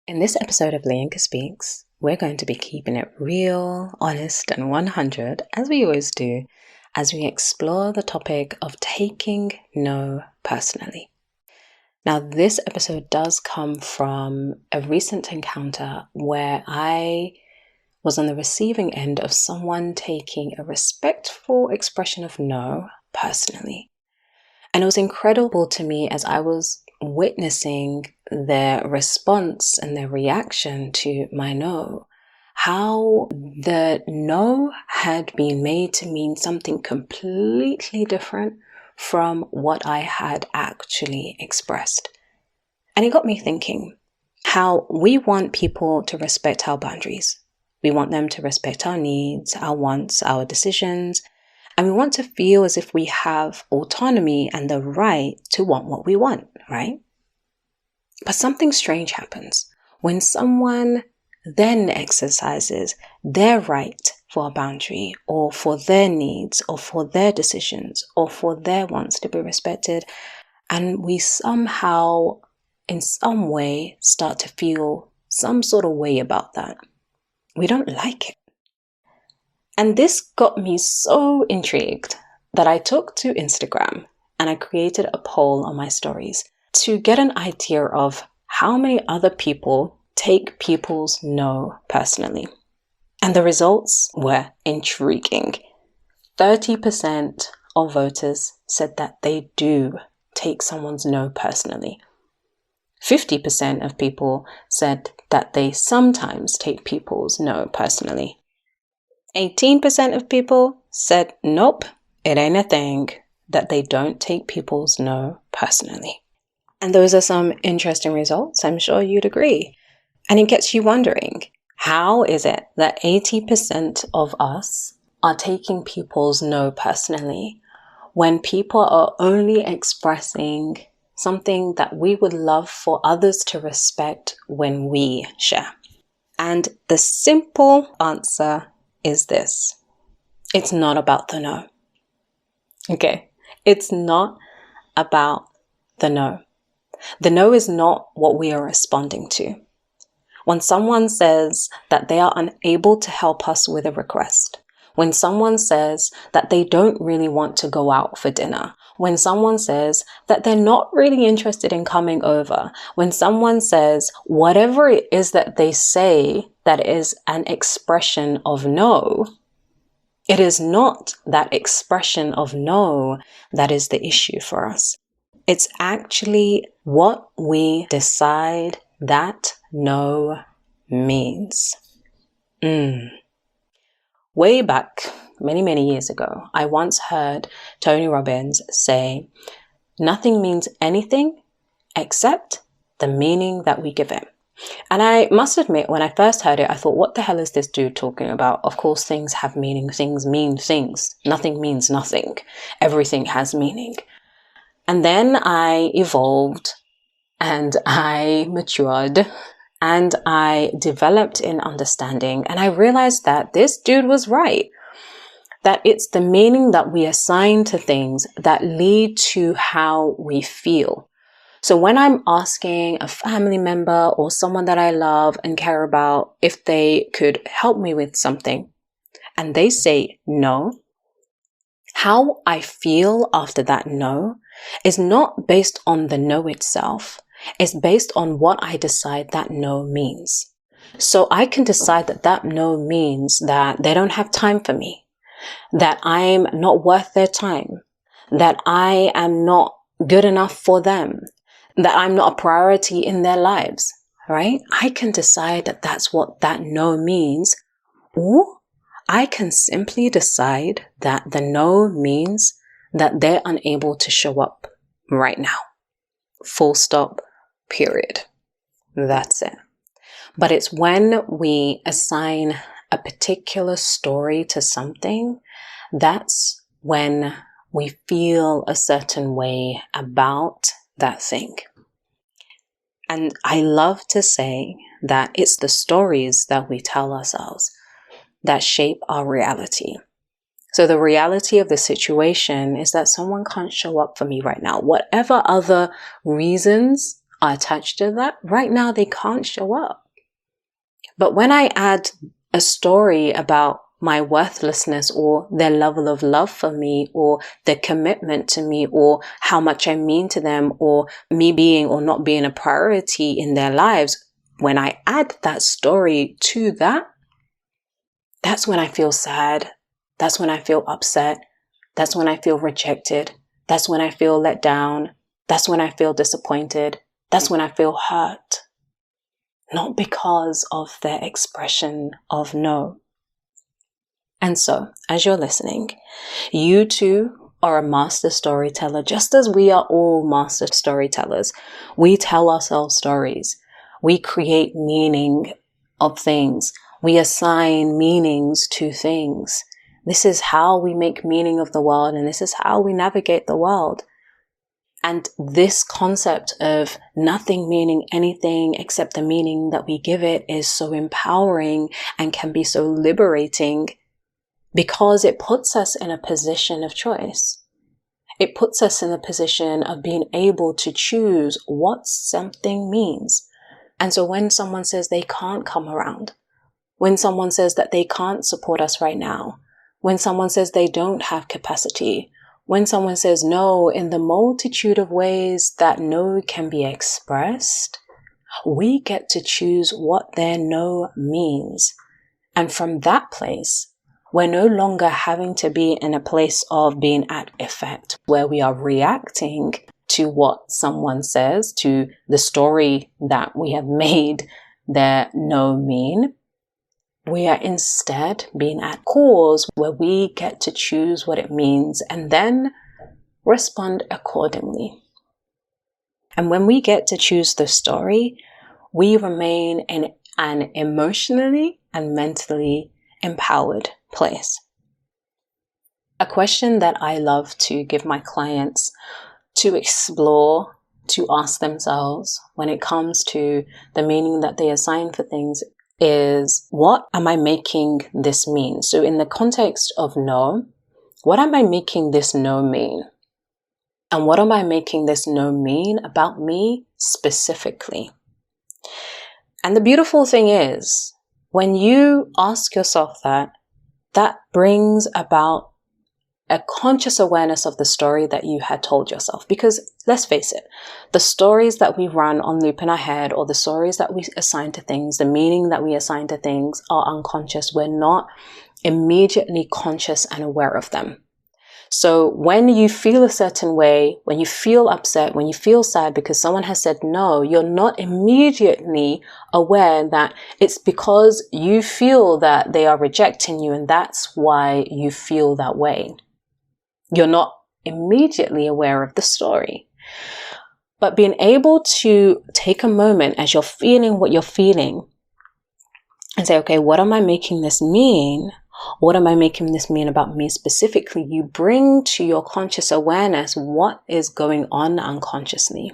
In this episode of LaYinka Speaks, we're going to be keeping it real, honest, and 100, as we always do, as we explore the topic of taking no personally. Now, this episode does come from a recent encounter where I was on the receiving end of someone taking a respectful expression of no personally. And it was incredible to me as I was witnessing their response and their reaction to my no, how the no had been made to mean something completely different from what I had actually expressed. And it got me thinking how we want people to respect our boundaries. We want them to respect our needs, our wants, our decisions, and we want to feel as if we have autonomy and the right to want what we want, right? But something strange happens when someone then exercises their right for a boundary or for their needs or for their decisions or for their wants to be respected. And we somehow, in some way, start to feel some sort of way about that. We don't like it. And this got me so intrigued that I took to Instagram and I created a poll on my stories to get an idea of how many other people take people's no personally. And the results were intriguing. 30% of voters said that they do take someone's no personally. 50% of people said that they sometimes take people's no personally. 18% of people said, nope, it ain't a thing, that they don't take people's no personally. And those are some interesting results. I'm sure you'd agree. And it gets you wondering, how is it that 80% of us are taking people's no personally when people are only expressing something that we would love for others to respect when we share? And the simple answer is this: it's not about the no. Okay, it's not about the no. The no is not what we are responding to. When someone says that they are unable to help us with a request, when someone says that they don't really want to go out for dinner, when someone says that they're not really interested in coming over, when someone says whatever it is that they say that is an expression of no, it is not that expression of no that is the issue for us. It's actually what we decide that no means. Way back, many years ago, I once heard Tony Robbins say, nothing means anything except the meaning that we give it. And I must admit, when I first heard it, I thought, what the hell is this dude talking about? Of course, things have meaning. Things mean things. Nothing means nothing. Everything has meaning. And then I evolved and I matured and I developed in understanding, and I realized that this dude was right. That it's the meaning that we assign to things that lead to how we feel. So when I'm asking a family member or someone that I love and care about if they could help me with something and they say no, how I feel after that no is not based on the no itself. It's based on what I decide that no means. So I can decide that that no means that they don't have time for me, that I'm not worth their time, that I am not good enough for them, that I'm not a priority in their lives, right? I can decide that that's what that no means, or I can simply decide that the no means that they're unable to show up right now. Full stop, period. That's it. But it's when we assign a particular story to something, that's when we feel a certain way about that thing. And I love to say that it's the stories that we tell ourselves that shape our reality. So the reality of the situation is that someone can't show up for me right now. Whatever other reasons are attached to that, right now they can't show up. But when I add a story about my worthlessness or their level of love for me or their commitment to me or how much I mean to them or me being or not being a priority in their lives, when I add that story to that, that's when I feel sad. That's when I feel upset. That's when I feel rejected. That's when I feel let down. That's when I feel disappointed. That's when I feel hurt. Not because of their expression of no. And so, as you're listening, you too are a master storyteller, just as we are all master storytellers. We tell ourselves stories. We create meaning of things. We assign meanings to things. This is how we make meaning of the world, and this is how we navigate the world. And this concept of nothing meaning anything except the meaning that we give it is so empowering and can be so liberating because it puts us in a position of choice. It puts us in a position of being able to choose what something means. And so when someone says they can't come around, when someone says that they can't support us right now, when someone says they don't have capacity, when someone says no in the multitude of ways that no can be expressed, we get to choose what their no means. And from that place, we're no longer having to be in a place of being at effect, where we are reacting to what someone says, to the story that we have made their no mean. We are instead being at cause, where we get to choose what it means and then respond accordingly. And when we get to choose the story, we remain in an emotionally and mentally empowered place. A question that I love to give my clients to explore, to ask themselves when it comes to the meaning that they assign for things is, what am I making this mean? So in the context of no, what am I making this no mean? And what am I making this no mean about me specifically? And the beautiful thing is, when you ask yourself that, that brings about a conscious awareness of the story that you had told yourself. Because let's face it, the stories that we run on loop in our head, or the stories that we assign to things, the meaning that we assign to things, are unconscious. We're not immediately conscious and aware of them. So when you feel a certain way, when you feel upset, when you feel sad because someone has said no, you're not immediately aware that it's because you feel that they are rejecting you and that's why you feel that way. You're not immediately aware of the story. But being able to take a moment as you're feeling what you're feeling and say, okay, what am I making this mean? What am I making this mean about me specifically? You bring to your conscious awareness what is going on unconsciously.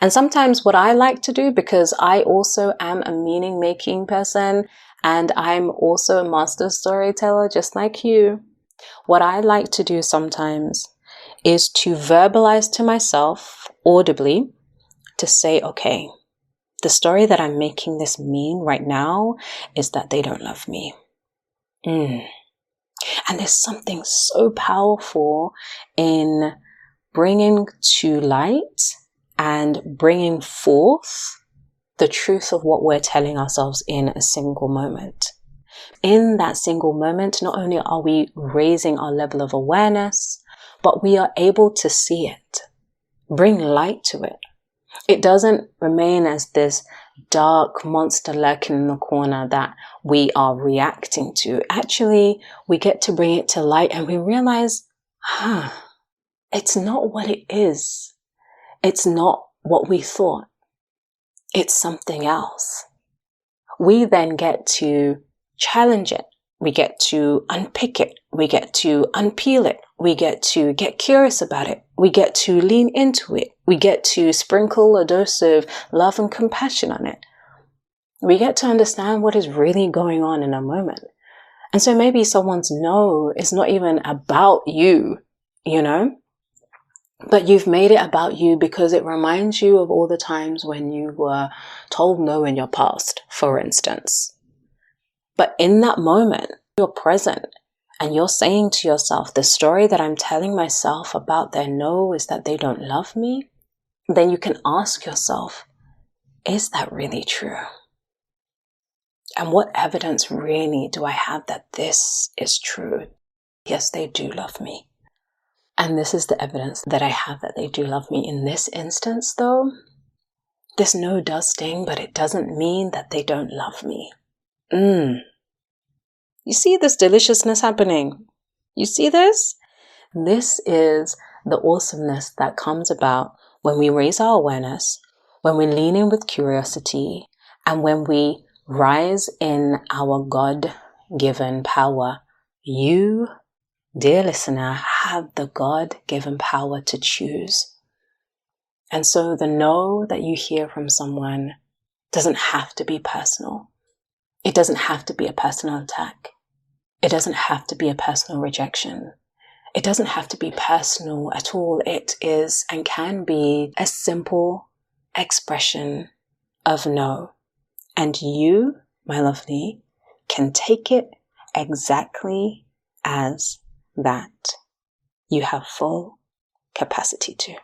And sometimes what I like to do, because I also am a meaning-making person and I'm also a master storyteller just like you, what I like to do sometimes is to verbalize to myself audibly to say, okay, the story that I'm making this mean right now is that they don't love me. And there's something so powerful in bringing to light and bringing forth the truth of what we're telling ourselves in a single moment. In that single moment, not only are we raising our level of awareness, but we are able to see it, bring light to it. It doesn't remain as this dark monster lurking in the corner that we are reacting to. Actually, we get to bring it to light and we realize, it's not what it is. It's not what we thought. It's something else. We then get to challenge it. We get to unpick it. We get to unpeel it. We get to get curious about it. We get to lean into it. We get to sprinkle a dose of love and compassion on it. We get to understand what is really going on in a moment. And so maybe someone's no is not even about you, you know? But you've made it about you because it reminds you of all the times when you were told no in your past, for instance. But in that moment, you're present and you're saying to yourself, the story that I'm telling myself about their no is that they don't love me. Then you can ask yourself, is that really true? And what evidence really do I have that this is true? Yes, they do love me. And this is the evidence that I have that they do love me. In this instance, though, this no does sting, but it doesn't mean that they don't love me. You see this deliciousness happening? You see this? This is the awesomeness that comes about when we raise our awareness, when we lean in with curiosity, and when we rise in our God-given power. You, dear listener, have the God-given power to choose. And so the no that you hear from someone doesn't have to be personal. It doesn't have to be a personal attack. It doesn't have to be a personal rejection. It doesn't have to be personal at all. It is and can be a simple expression of no. And you, my lovely, can take it exactly as that. You have full capacity to.